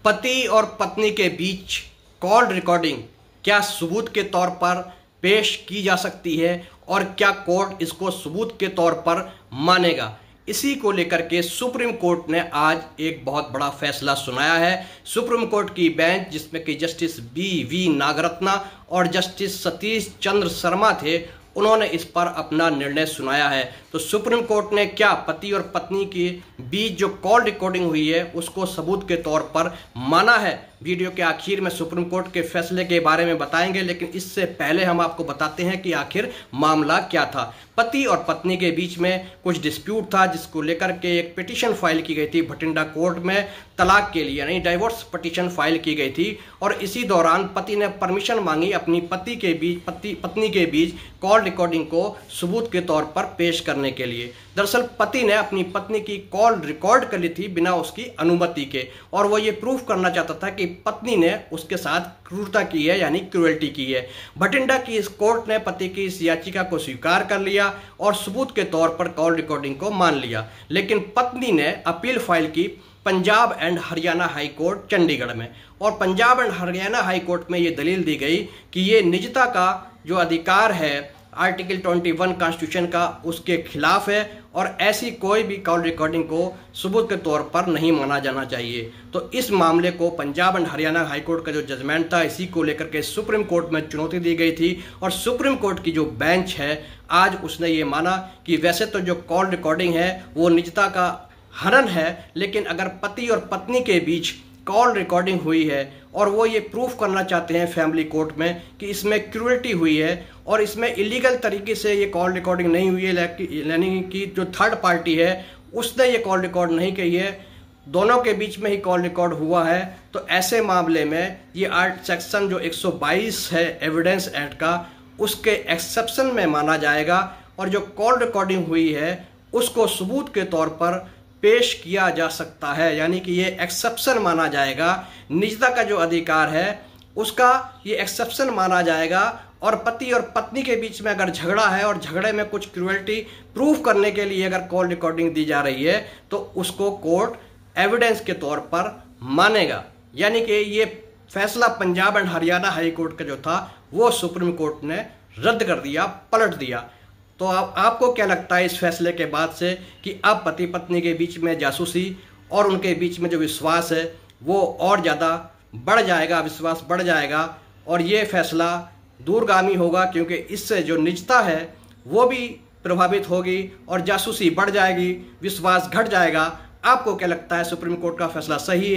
पति और पत्नी के बीच कॉल रिकॉर्डिंग क्या सबूत के तौर पर पेश की जा सकती है और क्या कोर्ट इसको सबूत के तौर पर मानेगा। इसी को लेकर के सुप्रीम कोर्ट ने आज एक बहुत बड़ा फैसला सुनाया है। सुप्रीम कोर्ट की बेंच जिसमें कि जस्टिस बी नागरत्ना और जस्टिस सतीश चंद्र शर्मा थे, उन्होंने इस पर अपना निर्णय सुनाया है। तो सुप्रीम कोर्ट ने क्या पति और पत्नी के बीच जो कॉल रिकॉर्डिंग हुई है उसको सबूत के तौर पर माना है। वीडियो के आखिर में सुप्रीम कोर्ट के फैसले के बारे में बताएंगे, लेकिन इससे पहले हम आपको बताते हैं कि आखिर मामला क्या था। पति और पत्नी के बीच में कुछ डिस्प्यूट था जिसको लेकर के एक पिटीशन फाइल की गई थी भटिंडा कोर्ट में, तलाक के लिए यानी डाइवोर्स पिटीशन फाइल की गई थी। और इसी दौरान पति ने परमिशन मांगी अपनी पत्नी के बीच कॉल रिकॉर्डिंग को सबूत के तौर पर पेश करने के लिए। दरअसल पति ने अपनी पत्नी की कॉल रिकॉर्ड कर ली थी बिना उसकी अनुमति के, और वो ये प्रूफ करना चाहता था कि पत्नी ने उसके साथ क्रूरता की है यानी क्रूएल्टी की है। भटिंडा की इस कोर्ट ने पति की इस याचिका को स्वीकार कर लिया और सबूत के तौर पर कॉल रिकॉर्डिंग को मान लिया। लेकिन पत्नी ने अपील फाइल की Punjab and Haryana high court Chandigarh में, और Punjab and Haryana high court में ये दलील दी गई कि ये निजता का जो अधिकार है आर्टिकल 21 कॉन्स्टिट्यूशन का, उसके खिलाफ है और ऐसी कोई भी कॉल रिकॉर्डिंग को सबूत के तौर पर नहीं माना जाना चाहिए। तो इस मामले को Punjab and Haryana high court का जो जजमेंट था, इसी को लेकर के सुप्रीम कोर्ट में चुनौती दी गई थी। और सुप्रीम कोर्ट की जो बेंच है आज उसने ये माना कि वैसे तो जो कॉल रिकॉर्डिंग है वो निजता का हनन है, लेकिन अगर पति और पत्नी के बीच कॉल रिकॉर्डिंग हुई है और वो ये प्रूफ करना चाहते हैं फैमिली कोर्ट में कि इसमें क्रूएल्टी हुई है और इसमें इलीगल तरीके से ये कॉल रिकॉर्डिंग नहीं हुई है, यानी कि जो थर्ड पार्टी है उसने ये कॉल रिकॉर्ड नहीं की है, दोनों के बीच में ही कॉल रिकॉर्ड हुआ है, तो ऐसे मामले में ये आर्ट सेक्शन जो 122 है एविडेंस एक्ट का, उसके एक्सेप्शन में माना जाएगा और जो कॉल रिकॉर्डिंग हुई है उसको सबूत के तौर पर पेश किया जा सकता है, यानी कि ये एक्सेप्शन माना जाएगा। निजता का जो अधिकार है उसका ये एक्सेप्शन माना जाएगा। और पति और पत्नी के बीच में अगर झगड़ा है और झगड़े में कुछ क्रूएल्टी प्रूफ करने के लिए अगर कॉल रिकॉर्डिंग दी जा रही है तो उसको कोर्ट एविडेंस के तौर पर मानेगा। यानी कि ये फैसला Punjab and Haryana high court का जो था वो सुप्रीम कोर्ट ने रद्द कर दिया, पलट दिया। तो आपको क्या लगता है इस फैसले के बाद से कि अब पति पत्नी के बीच में जासूसी और उनके बीच में जो विश्वास है वो और ज़्यादा बढ़ जाएगा, विश्वास बढ़ जाएगा और ये फैसला दूरगामी होगा, क्योंकि इससे जो निजता है वो भी प्रभावित होगी और जासूसी बढ़ जाएगी, विश्वास घट जाएगा। आपको क्या लगता है सुप्रीम कोर्ट का फैसला सही है?